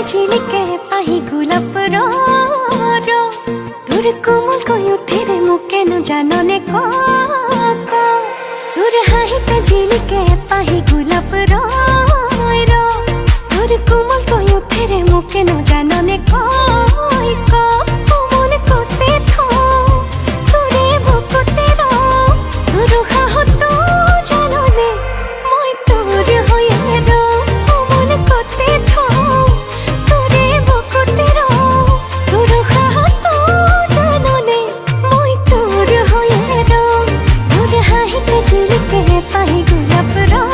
झिलिके पाही गुलाब रो तुर कोमल कोयो तेरे मुके न जानने को तुर हाहिते झिलिके पाही गुलाब रो तुर कोमल कोयो तेरे मुके न जानने को मन कोते थो तुरे भोकते रो तुर हाहो तो जानने मोय तोर होये रो मन कोते थो तुरे भोकते रो तुर हाहो तो जानने मोय तोर होये रो तुर हाहिते झिलिके पाही गुलाब रो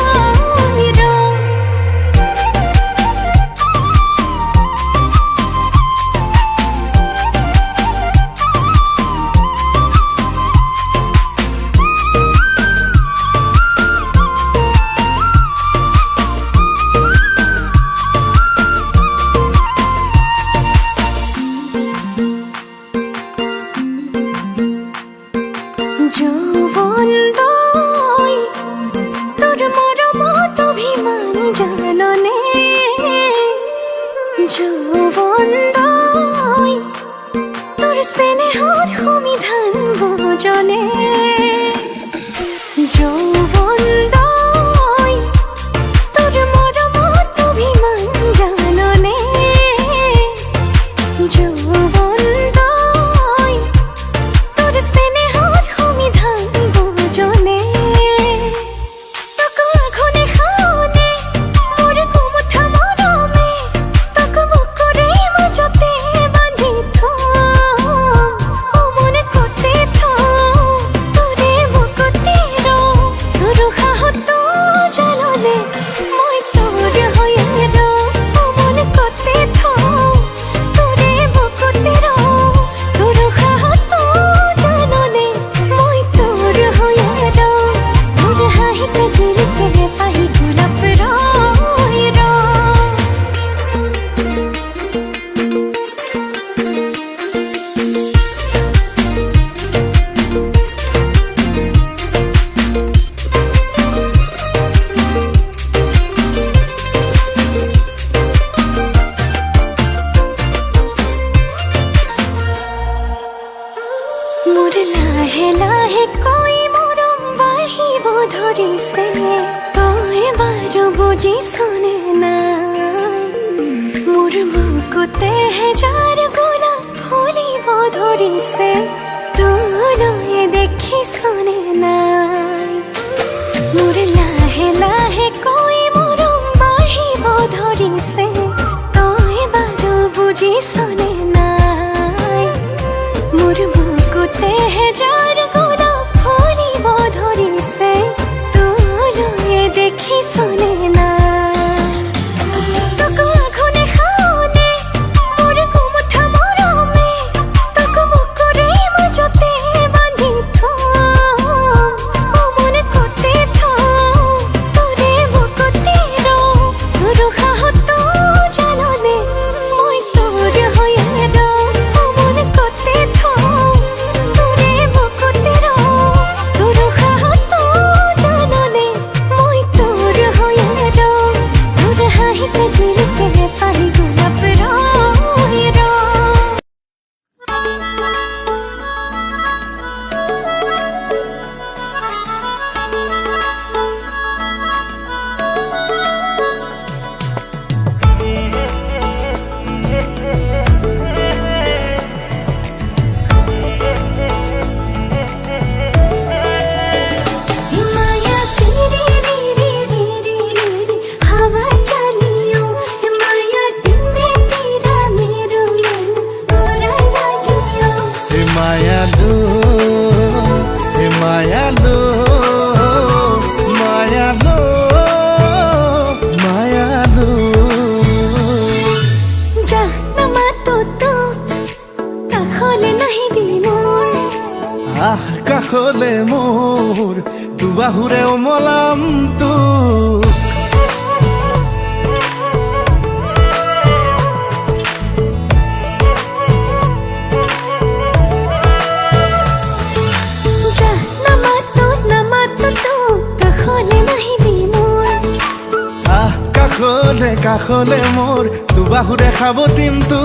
কাখলে মোর তু বাহুৰে খাব কিন্তু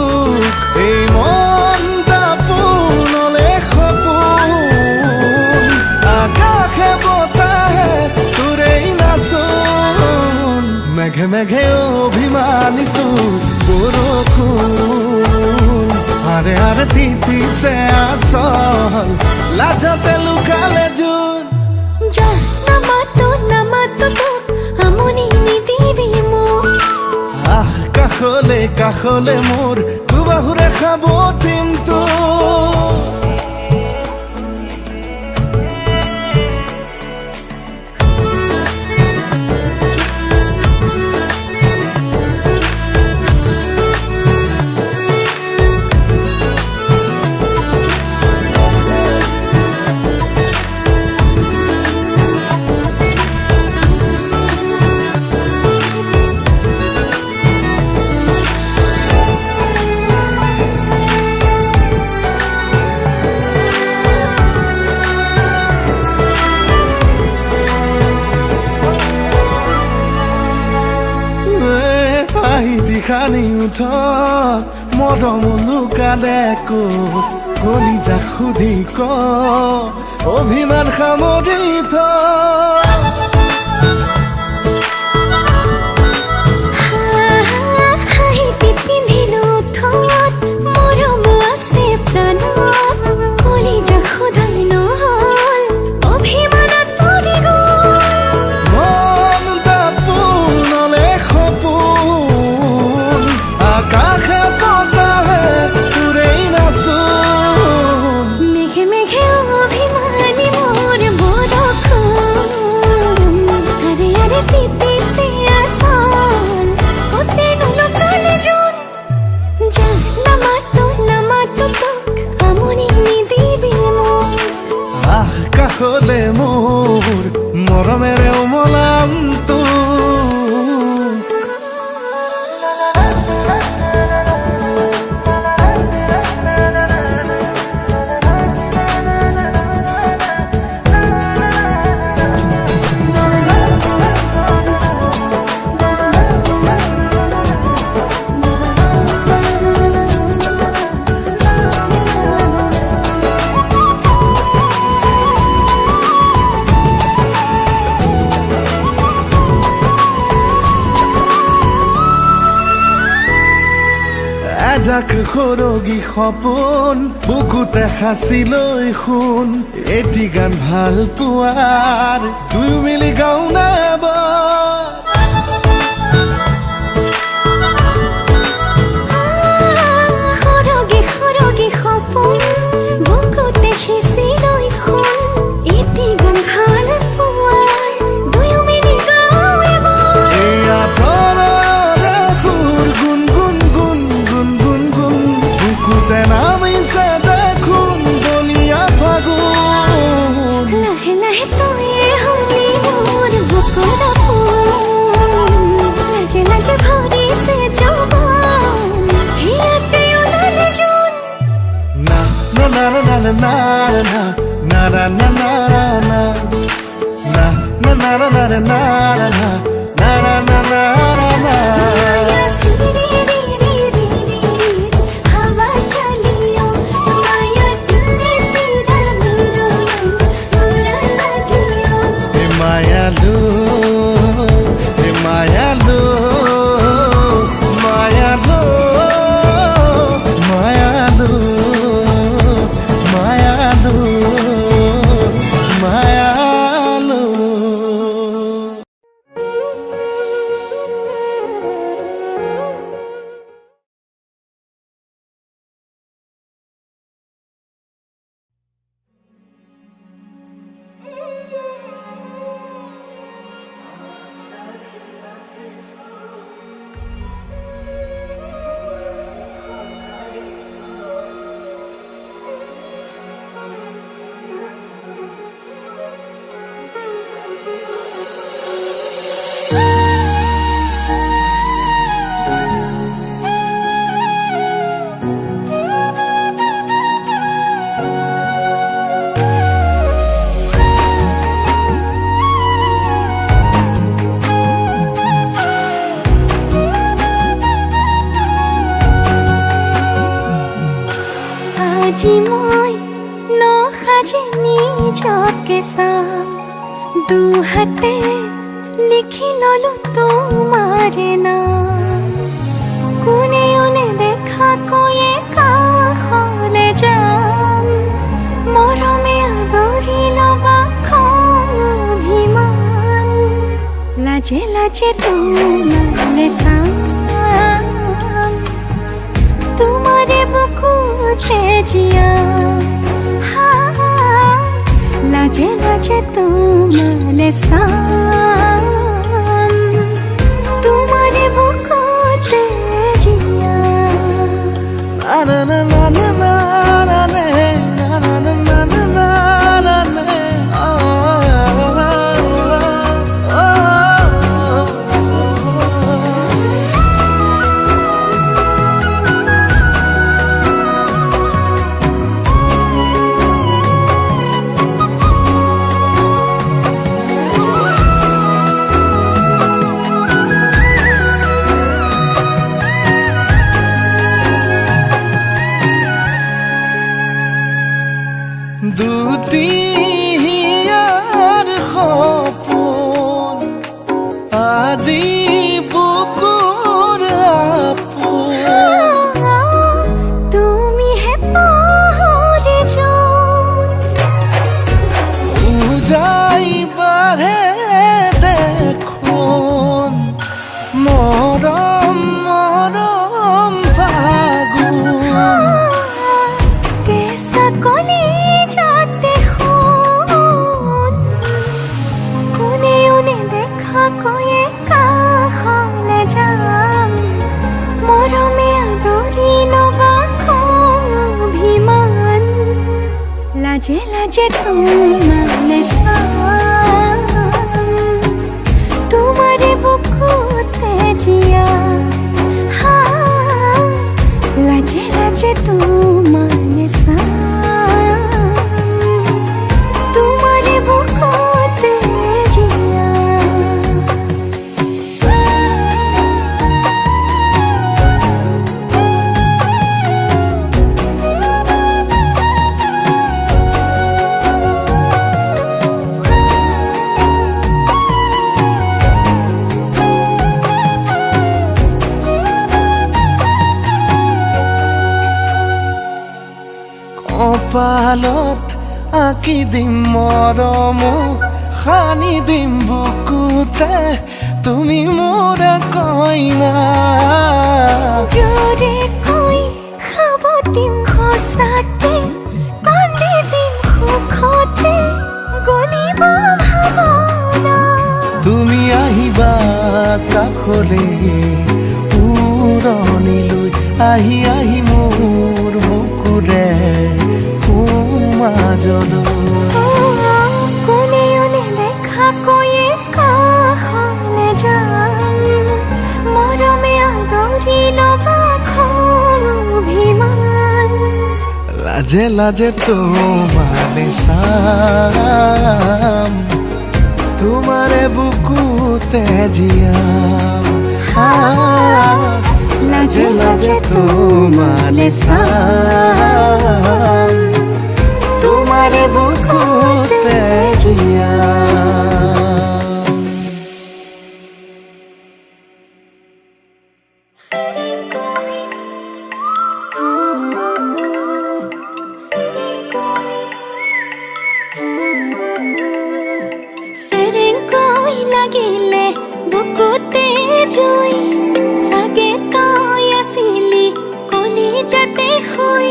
এই মনটা পূৰ্ণলে সপোন আকাশে বতাহে তোৰেই নাচোন মেঘে মেঘে অভিমানিত বৰষুণ আৰে আৰে তিতিছে আচল লাজতে লুকালে জোন যা নামাতো তোক আমনি নিদিবি মোক আহ কাষলে কাষলে মোৰ দুবাহুৰে খাব কিন্তু খানি উঠত মৰম লুকালে ক'ত কলিজা সুধি ক অভিমান সামৰি থ হাঁহিতি পিন্ধিলো ঠোঁট মৰম আছে প্ৰাণত কলিজা সোধাই নহ'ল অভিমানত পৰি গ'ল মনটা পূৰ্ণলে সপোন আকাশে বতাহে তোৰেই নাচোন মেঘে মেঘে অভিমানী মোৰ বৰষুণ আৰে আৰে তিতিছে আচল অতে নুলুকালে জোন যা নামাতো তোক আমনি নিদিবি মোক আহ কাষলে মোৰ মৰমেৰে উমলাম তোক এজাক সৰগী সপোন বুকুতে সাঁচি লৈ শুন এটি গান ভাল পোৱাৰ দুয়ো মিলি গাওঁ না সৰগী সপোন বুকুতে সিঁচি লৈ শুন এটি গান ভাল পোৱাৰ দুয়ো মিলি গাওঁ এবাৰ এয়া তৰৰে সুৰ গুণ গুণ গুণ গুণ গুণ গুণ বুকুতে নামিছে দেখোন বলিয়া ফাগুন লাহে লাহে তয়ে হলি মোৰ বুকুৰ আপোন লাজে লাজে ভৰিছে যৌৱন হিয়াতে ওলালে জোন না না না না না না না না না না না না na na na na na na na na na na na माया सिरी री री री री हवा चलियो माया तुमने तेरा मेरा मन बुरा लगियो हे मायालू हे मायालू मायालू मायालू मायालू मायालू আজি মই নসাজে নিজকে চাম দুহাতে লিখি ললো তোমাৰে নাম কোনেও নেদেখা কৈয়ে কাষলে যাম মৰমে আদৰি লবা খং অভিমান লাজে লাজে তোমালে চাম তোমাৰে বুকুতে জিয়াম লাজে লাজে তোমালে চাম তোমাৰে বুকুতে জিয়াম na na na na na na na na na na na na na দুটিয়াৰ সপোন আজি বুকুৰ আপোন তুমিহে পাহৰি যোন উজাই বাঢ়ে দেখোন মৰম মৰম ফাগুন কেঁচা কলি যাতে শুন কোনেও নেদেখা কৈয়ে কাষলে যাম মৰমে আদৰি লবা খং অভিমান লাজে লাজে তোমালে চাম তোমাৰে বুকুতে জিয়াম লাজে লাজে তোমালে চাম তোমাৰে বুকুতে জিয়াম কপালত আঁকি দিম মৰম সানি দিম বুকুতে তুমি মোৰ কইনা জোৰে কৈ খাব দিম খোচাতে কান্দি দিম সুখতে গলিব ভাৱনা তুমি আহিবা কাষলে উৰণিলৈ আহি আহি মোৰ বুকুৰে সোমাজলৈ কোনেও নেদেখা কৈয়ে কাষলে যাম মৰমে আদৰি লবা খং অভিমান লাজে লাজে তোমালে চাম তোমাৰে বুকুতে জিয়াম লাজে লাজে তোমালে চাম তোমাৰে বুকুতে জিয়াম সেৰেংকৈ লাগিলে বুকুতে জুই চাগে তই আছিলি কলিজাতে শুই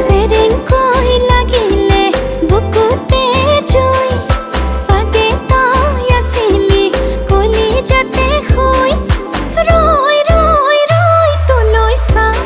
সেৰেংকৈ লাগিলে বুকুতে জুই চাগে তই আছিলি কলিজাতে শুই ৰৈ ৰৈ ৰৈ তোলৈ চাওঁ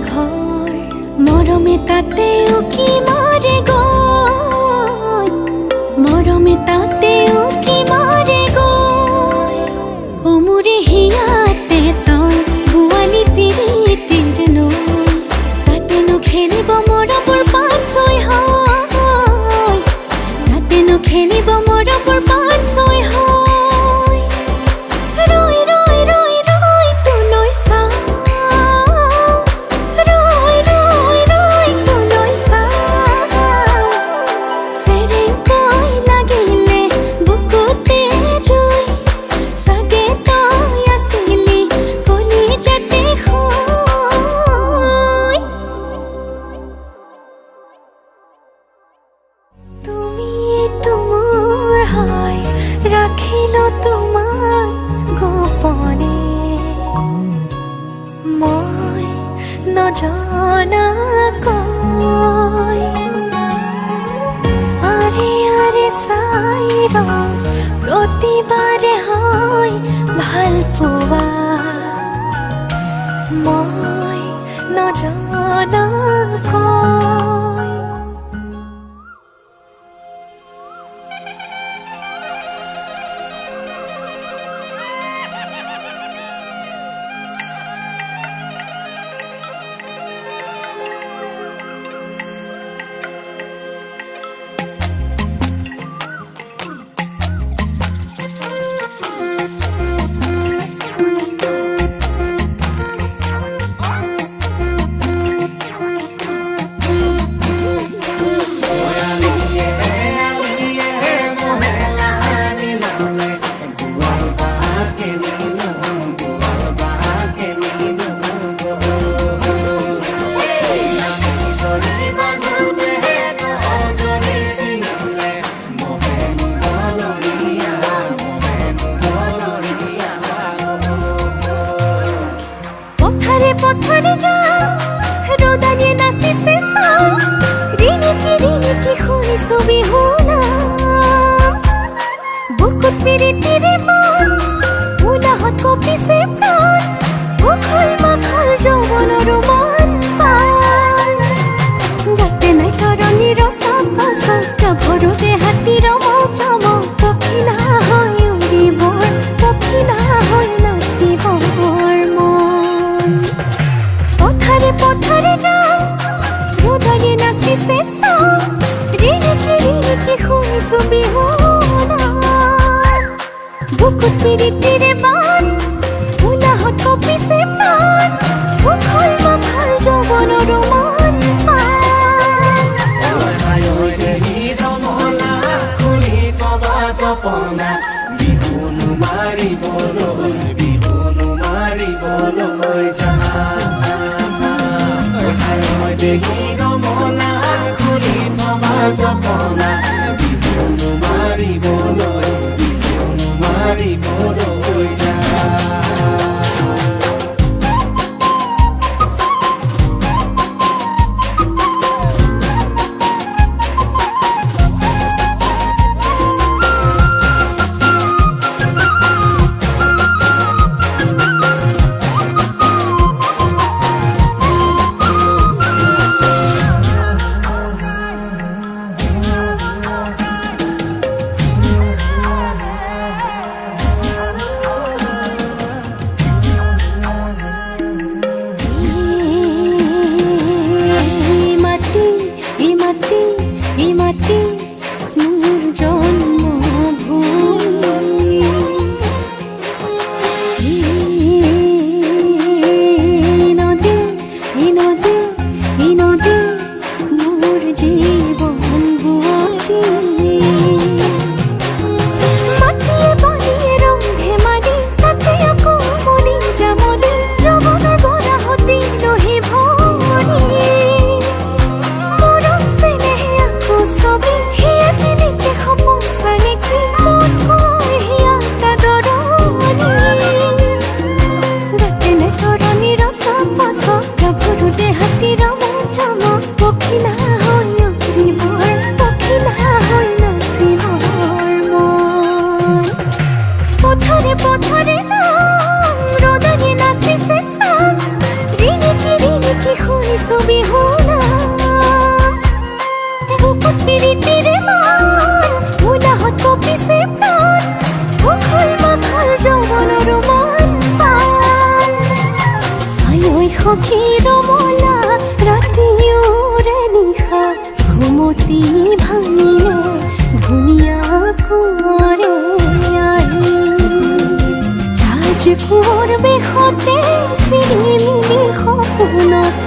ঘৰ মৰমে তাতে উকি মাৰে গৈ মৰমে তাতে উকি মাৰে গৈ অমুৰে হিয়াতে তই বোৱালি তিৰিতিৰ নৈ তাতেনো খেলিব মৰমৰ পাত ছয় হয় তাতেনো খেলিব মৰমৰ পাত ছয় হয় ৰৈ ৰৈ ৰৈ ৰৈ তোলৈ চাওঁ ৰৈ ৰৈ ৰৈ তোলৈ চাওঁ চেৰেংকৈ লাগিলে বুকুতে জুই চাগে তই আছিলি কলিজাতে শুই তুমিয়েতো মোৰ হয় ৰাখিলো তোমাক গোপনে মই নজনাকৈ আৰে আৰে চাই ৰওঁ প্ৰতিবাৰে হয় ভাল পোৱা মই নজনাকৈ পথাৰে যাওঁ ৰ'দালিয়ে নাচিছে চাওঁ ৰিণিকি শুনিছো বিহুনাম বুকুত পিৰিতিৰে মন উলাহত কঁপিছে প্ৰাণ উখল মাখল যৌৱনৰ মন পান গাতে নাই তৰণিৰ চাপা ভৰোতে হাতীৰ মজমক পখিলা হৈ উৰিবৰ পখিলা হৈ নাচিবৰ মন পথাৰে যাওঁ ৰ'দালিয়ে নাচিছে চাওঁ ৰিণিকি শুনিছো বিহুনাম বুকুত পিৰিতিৰে বান উলাহত কঁপিছে প্ৰাণ উখল মাখল যৌৱনৰ মন পান বিহুনো মাৰিবলৈ দেহি ৰমনা খুলি থবা জপনা বিহুনো মাৰিবলৈ সখীৰ মলা ৰাতিউৰে নিশা ঘুমতি ভাঙিলে ধুনীয়া কৰে আহি ৰাজকোঁৱৰ বেশতে চিৰিমিলি সপোনত